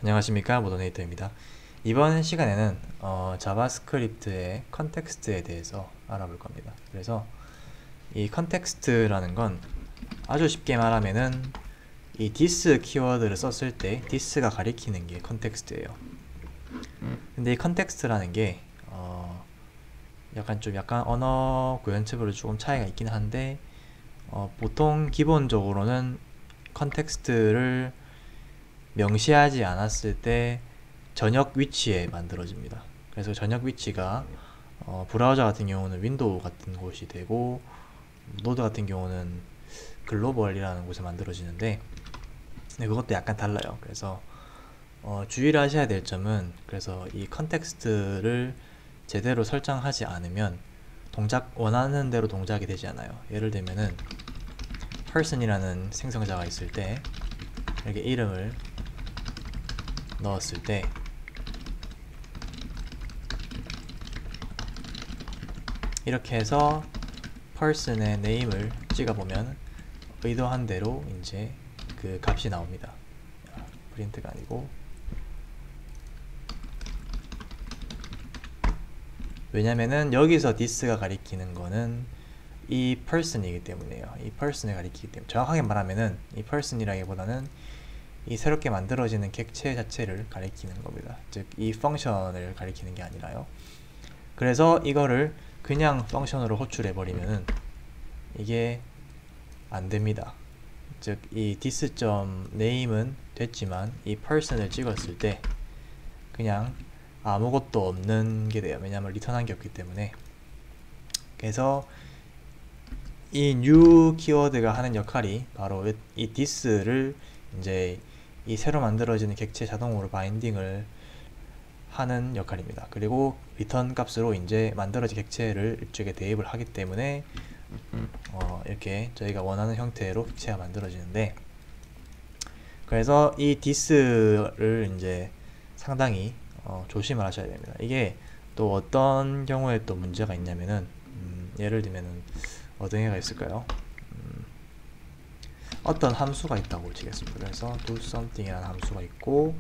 안녕하십니까, 모더네이터입니다. 이번 시간에는 자바스크립트의 컨텍스트에 대해서 알아볼 겁니다. 그래서 이 컨텍스트라는 건 아주 쉽게 말하면은 이 this 키워드를 썼을 때 this가 가리키는 게 컨텍스트예요. 근데 이 컨텍스트라는 게 약간 언어 구현체별로 조금 차이가 있긴 한데 보통 기본적으로는 컨텍스트를 명시하지 않았을 때 전역 위치에 만들어집니다. 그래서 전역 위치가 브라우저 같은 경우는 윈도우 같은 곳이 되고, 노드 같은 경우는 글로벌이라는 곳에 만들어지는데, 그것도 약간 달라요. 그래서 주의를 하셔야 될 점은, 그래서 이 컨텍스트를 제대로 설정하지 않으면 원하는 대로 동작이 되지 않아요. 예를 들면은 person이라는 생성자가 있을 때 이렇게 이름을 넣었을 때 이렇게 해서 person의 name을 찍어보면 의도한 대로 이제 그 값이 나옵니다. 프린트가 아니고, 왜냐면은 여기서 this가 가리키는 거는 이 person이기 때문에요. 이 person을 가리키기 때문에, 정확하게 말하면은 이 person이라기보다는 이 새롭게 만들어지는 객체 자체를 가리키는 겁니다. 즉 이 펑션을 가리키는 게 아니라요. 그래서 이거를 그냥 펑션으로 호출해 버리면은 이게 안 됩니다. 즉 이 this.name은 됐지만 이 person을 찍었을 때 그냥 아무것도 없는 게 돼요. 왜냐하면 리턴한 게 없기 때문에. 그래서 이 new 키워드가 하는 역할이 바로 이 this를 이제 이 새로 만들어지는 객체 자동으로 바인딩을 하는 역할입니다. 그리고 리턴 값으로 이제 만들어진 객체를 이쪽에 대입을 하기 때문에 이렇게 저희가 원하는 형태로 객체가 만들어지는데, 그래서 이 this를 이제 상당히 조심을 하셔야 됩니다. 이게 또 어떤 경우에 또 문제가 있냐면은 예를 들면은 어떤 애가 있을까요? 어떤 함수가 있다고 치겠습니다. 그래서 do something 이라는 함수가 있고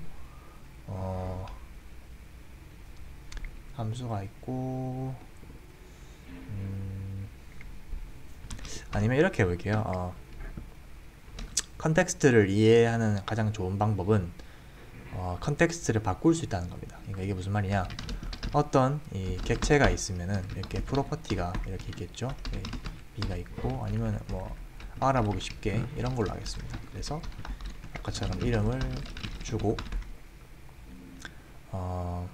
아니면 이렇게 해볼게요. 컨텍스트를 이해하는 가장 좋은 방법은 컨텍스트를 바꿀 수 있다는 겁니다. 그러니까 이게 무슨 말이냐, 어떤 이 객체가 있으면은 이렇게 프로퍼티가 이렇게 있겠죠. B가 있고, 아니면 뭐 알아보기 쉽게 이런 걸로 하겠습니다. 그래서 아까처럼 이름을 주고 뭐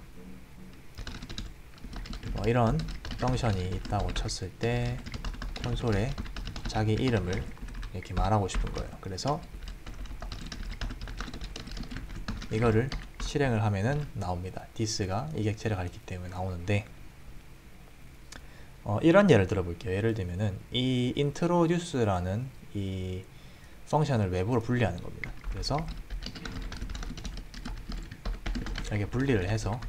이런 펑션이 있다고 쳤을 때 콘솔에 자기 이름을 이렇게 말하고 싶은 거예요. 그래서 이거를 실행을 하면은 나옵니다. this가 이 객체를 가리키기 때문에 나오는데, 이런 예를 들어볼게요. 예를 들면은 이 introduce라는 이 펑션을 외부로 분리하는 겁니다. 그래서 이렇게 분리를 해서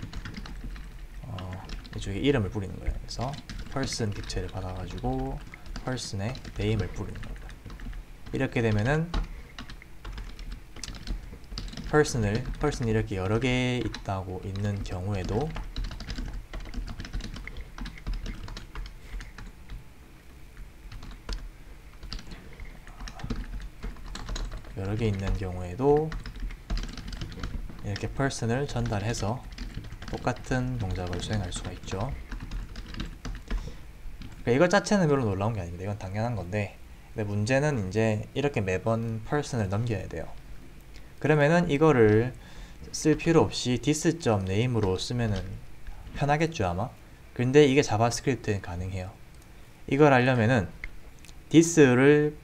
이쪽에 이름을 뿌리는 거예요. 그래서 person 객체를 받아가지고 person의 name을 뿌리는 겁니다. 이렇게 되면은 person이 이렇게 여러 개 있는 경우에도 이렇게 person을 전달해서 똑같은 동작을 수행할 수가 있죠. 그러니까 이것 자체는 별로 놀라운 게 아닙니다. 이건 당연한 건데, 근데 문제는 이제 이렇게 매번 person을 넘겨야 돼요. 그러면은 이거를 쓸 필요 없이 this.name으로 쓰면은 편하겠죠, 아마. 근데 이게 자바스크립트엔 가능해요. 이걸 하려면은 this를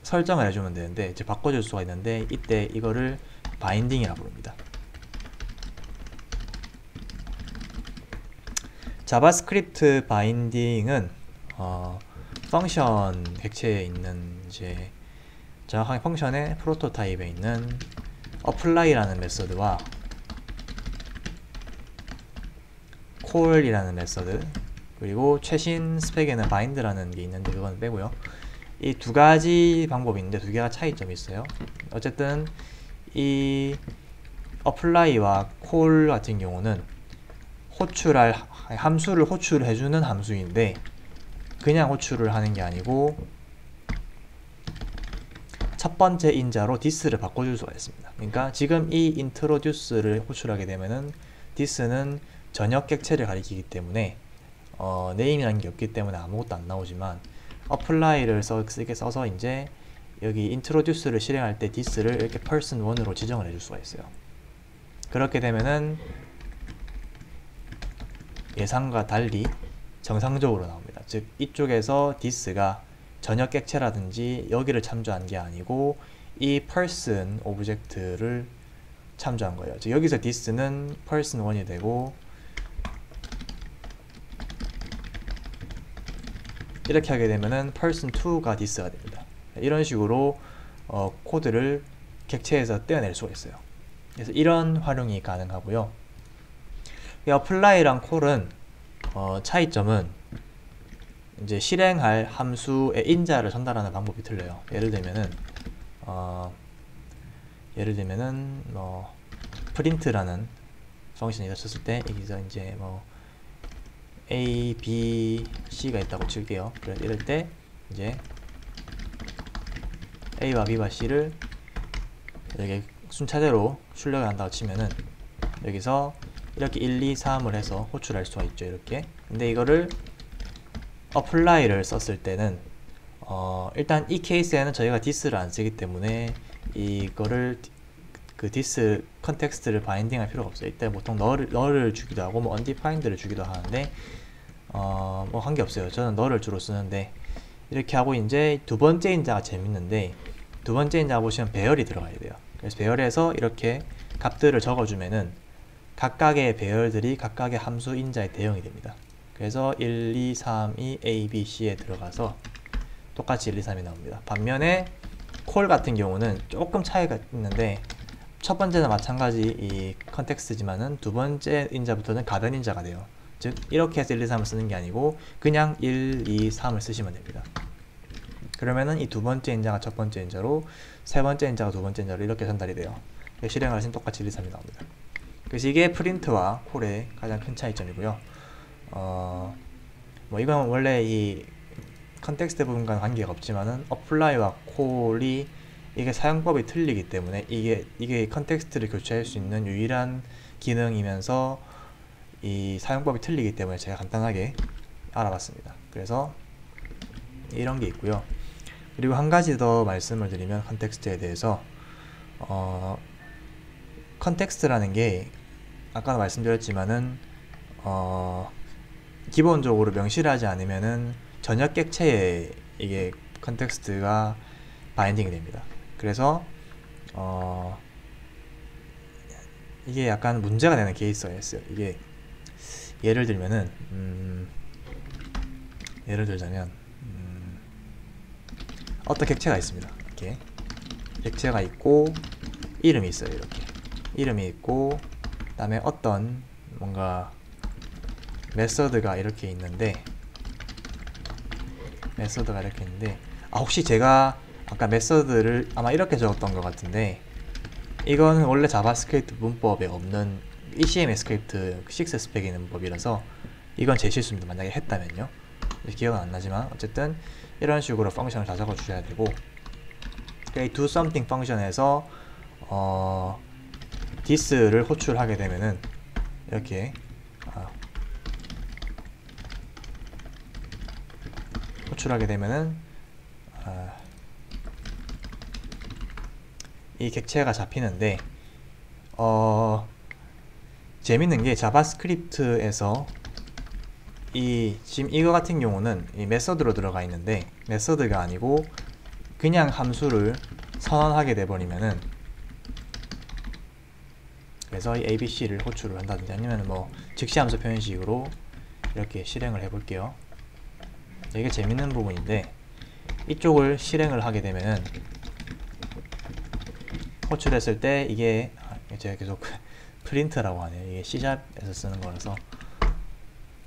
설정을 해주면 되는데, 이제 바꿔줄 수가 있는데, 이때 이거를 바인딩이라 부릅니다. 자바스크립트 바인딩은 펑션 객체에 있는 이제 정확하게 펑션의 프로토타입에 있는 apply라는 메서드와 call이라는 메서드, 그리고 최신 스펙에는 bind라는 게 있는데 그건 빼고요. 이 두 가지 방법이 있는데 두 개가 차이점이 있어요. 어쨌든 이 apply와 call 같은 경우는 호출할 함수를 호출해주는 함수인데 그냥 호출을 하는 게 아니고 첫 번째 인자로 this를 바꿔줄 수가 있습니다. 그러니까 지금 이 introduce를 호출하게 되면은 this는 전역 객체를 가리키기 때문에 name이라는 게 없기 때문에 아무것도 안 나오지만 apply를 쓰게 써서 이제 여기 introduce를 실행할 때 this를 이렇게 person 1으로 지정을 해줄 수가 있어요. 그렇게 되면은 예상과 달리 정상적으로 나옵니다. 즉 이쪽에서 this가 전역 객체라든지 여기를 참조한 게 아니고 이 person 오브젝트를 참조한 거예요. 즉 여기서 this는 person 1이 되고 이렇게 하게 되면은 person 2가 this가 됩니다. 이런 식으로 코드를 객체에서 떼어낼 수가 있어요. 그래서 이런 활용이 가능하고요. 이 apply랑 call은 차이점은 이제 실행할 함수의 인자를 전달하는 방법이 틀려요. 예를 들면은 뭐 print라는 펑션이 있었을 때 여기서 이제 뭐 A, B, C가 있다고 칠게요. 이럴 때 이제 A와 B와 C를 이렇게 순차대로 출력을 한다고 치면은 여기서 이렇게 1, 2, 3을 해서 호출할 수가 있죠. 이렇게. 근데 이거를 apply를 썼을 때는 일단 이 케이스에는 저희가 this를 안 쓰기 때문에 이거를 그 this 컨텍스트를 바인딩 할 필요가 없어요. 이때 보통 null을 주기도 하고 뭐 undefined를 주기도 하는데 뭐 한 게 없어요. 저는 null을 주로 쓰는데 이렇게 하고 이제 두 번째 인자가 재밌는데 두 번째 인자 보시면 배열이 들어가야 돼요. 그래서 배열에서 이렇게 값들을 적어주면은 각각의 배열들이 각각의 함수 인자의 대응이 됩니다. 그래서 1, 2, 3이 A, B, C에 들어가서 똑같이 1, 2, 3이 나옵니다. 반면에 call 같은 경우는 조금 차이가 있는데 첫 번째는 마찬가지 이 컨텍스트지만은 두 번째 인자부터는 가변 인자가 돼요. 즉 이렇게 해서 1, 2, 3을 쓰는 게 아니고 그냥 1, 2, 3을 쓰시면 됩니다. 그러면은 이 두 번째 인자가 첫 번째 인자로 세 번째 인자가 두 번째 인자로 이렇게 전달이 돼요. 실행하시면 똑같이 1, 2, 3이 나옵니다. 그래서 이게 프린트와 콜의 가장 큰 차이점이고요. 뭐 이건 원래 이 컨텍스트 부분과는 관계가 없지만은 apply와 call이 이게 사용법이 틀리기 때문에 이게 컨텍스트를 교체할 수 있는 유일한 기능이면서 이 사용법이 틀리기 때문에 제가 간단하게 알아봤습니다. 그래서 이런 게 있고요. 그리고 한 가지 더 말씀을 드리면 컨텍스트에 대해서 컨텍스트라는 게 아까 말씀드렸지만은 기본적으로 명시를 하지 않으면은 전역 객체에 이게 컨텍스트가 바인딩이 됩니다. 그래서 이게 약간 문제가 되는 케이스가 있어요. 이게 예를 들면은 예를 들자면 어떤 객체가 있습니다. 이렇게 객체가 있고 이름이 있어요. 이렇게 이름이 있고 그다음에 어떤 뭔가 메서드가 이렇게 있는데 혹시 제가 아까 메서드를 아마 이렇게 적었던 것 같은데 이거는 원래 자바스크립트 문법에 없는 ECMS 스크립트 6 스펙에 있는 문법이라서 이건 제 실수입니다. 만약에 했다면요. 기억은 안 나지만 어쨌든 이런 식으로 펑션을 다 적어 주셔야 되고 이 do something 펑션에서 this를 호출하게 되면은 이렇게 호출하게 되면은 이 객체가 잡히는데 재밌는 게 자바스크립트에서 지금 이거 같은 경우는 이 메서드로 들어가 있는데 메서드가 아니고 그냥 함수를 선언하게 돼버리면은 그래서 이 ABC를 호출을 한다든지 아니면 뭐 즉시함수 표현식으로 이렇게 실행을 해볼게요. 이게 재밌는 부분인데 이쪽을 실행을 하게 되면은 호출했을 때 이게 제가 계속 프린트라고 하네요. 이게 C샵에서 쓰는 거라서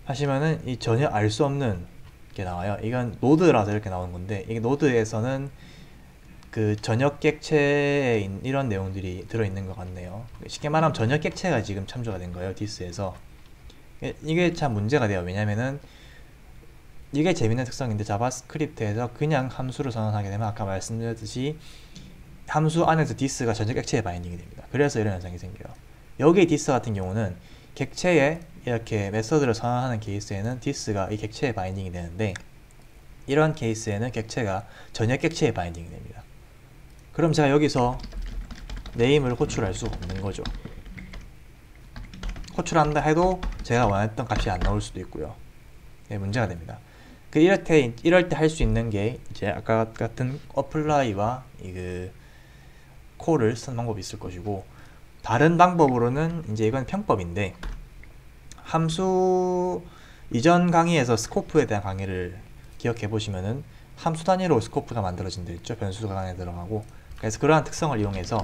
하시면은 이 전혀 알 수 없는 게 나와요. 이건 노드라서 이렇게 나오는 건데 이게 노드에서는 그 전역 객체에 이런 내용들이 들어있는 것 같네요. 쉽게 말하면 전역 객체가 지금 참조가 된 거예요, 디스에서. 이게 참 문제가 돼요. 왜냐면은 이게 재밌는 특성인데, 자바스크립트에서 그냥 함수를 선언하게 되면 아까 말씀드렸듯이 함수 안에서 디스가 전역 객체에 바인딩이 됩니다. 그래서 이런 현상이 생겨요. 여기 디스 같은 경우는 객체에 이렇게 메서드를 선언하는 케이스에는 디스가 이 객체에 바인딩이 되는데, 이런 케이스에는 객체가 전역 객체에 바인딩이 됩니다. 그럼 제가 여기서 네임을 호출할 수가 없는 거죠. 호출한다 해도 제가 원했던 값이 안 나올 수도 있고요. 네, 문제가 됩니다. 이럴 때 할 수 있는 게 이제 아까 같은 apply와 그 콜을 쓰는 방법이 있을 것이고, 다른 방법으로는 이제 이건 평법인데, 함수 이전 강의에서 스코프에 대한 강의를 기억해 보시면은 함수 단위로 스코프가 만들어진다 했죠. 변수가 안에 들어가고. 그래서 그러한 특성을 이용해서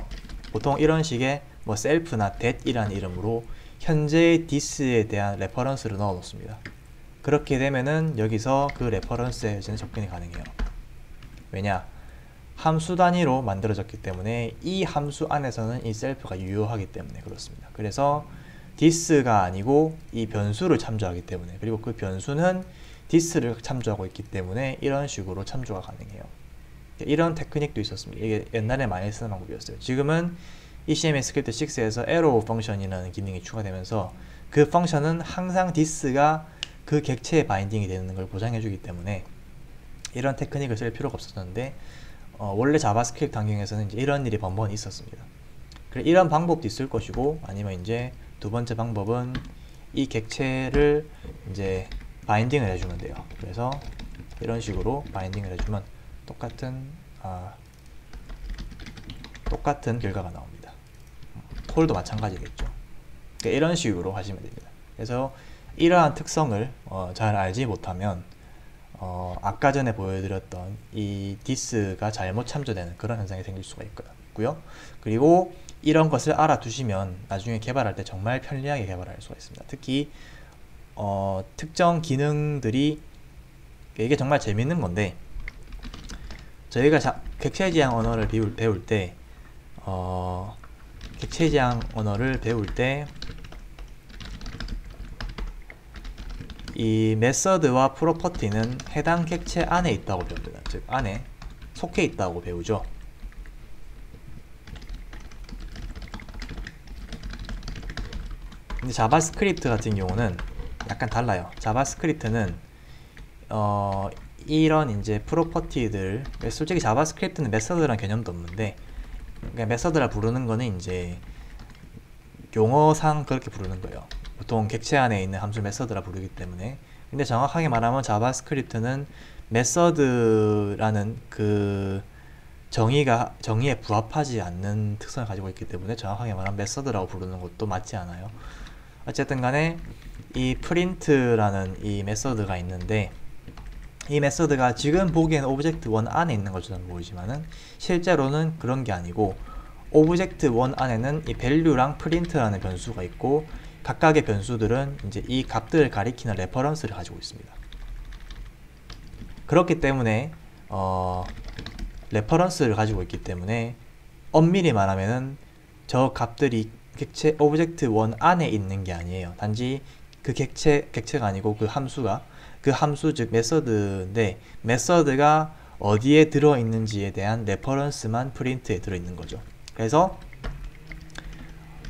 보통 이런 식의 뭐 셀프나 that이라는 이름으로 현재의 디스에 대한 레퍼런스를 넣어 놓습니다. 그렇게 되면은 여기서 그 레퍼런스에 접근이 가능해요. 왜냐? 함수 단위로 만들어졌기 때문에 이 함수 안에서는 이 셀프가 유효하기 때문에 그렇습니다. 그래서 디스가 아니고 이 변수를 참조하기 때문에, 그리고 그 변수는 디스를 참조하고 있기 때문에 이런 식으로 참조가 가능해요. 이런 테크닉도 있었습니다. 이게 옛날에 많이 쓰는 방법이었어요. 지금은 ECMS 스크립트 6에서 arrow 펑션이라는 기능이 추가되면서 그 펑션은 항상 디스가 그 객체에 바인딩이 되는 걸 보장해주기 때문에 이런 테크닉을 쓸 필요가 없었는데, 원래 자바스크립트 환경에서는 이제 이런 일이 번번이 있었습니다. 그래, 이런 방법도 있을 것이고, 아니면 이제 두 번째 방법은 이 객체를 이제 바인딩을 해주면 돼요. 그래서 이런 식으로 바인딩을 해주면 똑같은 결과가 나옵니다. 콜도 마찬가지겠죠. 그러니까 이런 식으로 하시면 됩니다. 그래서 이러한 특성을 잘 알지 못하면 아까 전에 보여드렸던 이 디스가 잘못 참조되는 그런 현상이 생길 수가 있고요. 그리고 이런 것을 알아두시면 나중에 개발할 때 정말 편리하게 개발할 수가 있습니다. 특히 특정 기능들이, 이게 정말 재밌는 건데, 저희가 객체지향 언어를 배울 때 이 메서드와 프로퍼티는 해당 객체 안에 있다고 배웁니다. 즉 안에 속해 있다고 배우죠. 근데 자바스크립트 같은 경우는 약간 달라요. 자바스크립트는 이런 이제 프로퍼티들, 솔직히 자바스크립트는 메서드란 개념도 없는데, 그러니까 메서드라 부르는 거는 이제 용어상 그렇게 부르는 거예요. 보통 객체 안에 있는 함수 메서드라 부르기 때문에. 근데 정확하게 말하면 자바스크립트는 메서드라는 그 정의에 부합하지 않는 특성을 가지고 있기 때문에 정확하게 말하면 메서드라고 부르는 것도 맞지 않아요. 어쨌든 간에 이 print라는 이 메서드가 있는데, 이 메서드가 지금 보기에는 오브젝트1 안에 있는 것처럼 보이지만은 실제로는 그런 게 아니고, 오브젝트1 안에는 이 value랑 print라는 변수가 있고, 각각의 변수들은 이제 이 값들을 가리키는 레퍼런스를 가지고 있습니다. 그렇기 때문에 레퍼런스를 가지고 있기 때문에 엄밀히 말하면은 저 값들이 객체 오브젝트1 안에 있는 게 아니에요. 단지 그 객체가 아니고 그 함수 즉 메서드인데, 메서드가 어디에 들어있는지에 대한 레퍼런스만 프린트에 들어있는 거죠. 그래서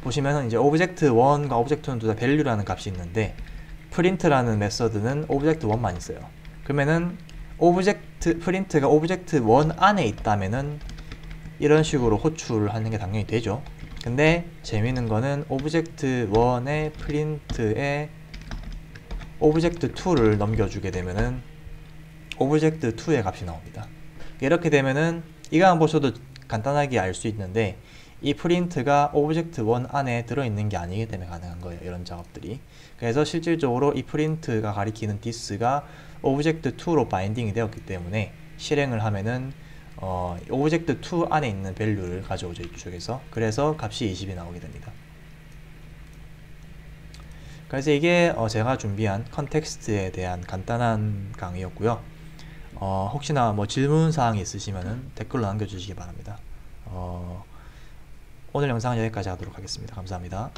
보시면은 이제 오브젝트1과 오브젝트2는 둘 다 value라는 값이 있는데, print라는 메서드는 오브젝트1만 있어요. 그러면은 print가 오브젝트1 안에 있다면은 이런 식으로 호출을 하는 게 당연히 되죠. 근데 재미있는 거는 오브젝트1의 print에 오브젝트2를 넘겨주게 되면은 오브젝트2의 값이 나옵니다. 이렇게 되면은 이거 한번 보셔도 간단하게 알 수 있는데, 이 프린트가 오브젝트1 안에 들어있는 게 아니기 때문에 가능한 거예요. 이런 작업들이. 그래서 실질적으로 이 프린트가 가리키는 디스가 오브젝트2로 바인딩이 되었기 때문에 실행을 하면은 오브젝트2 안에 있는 밸류를 가져오죠. 이쪽에서. 그래서 값이 20이 나오게 됩니다. 그래서 이게 제가 준비한 컨텍스트에 대한 간단한 강의였고요. 혹시나 뭐 질문 사항이 있으시면은 댓글로 남겨주시기 바랍니다. 오늘 영상은 여기까지 하도록 하겠습니다. 감사합니다.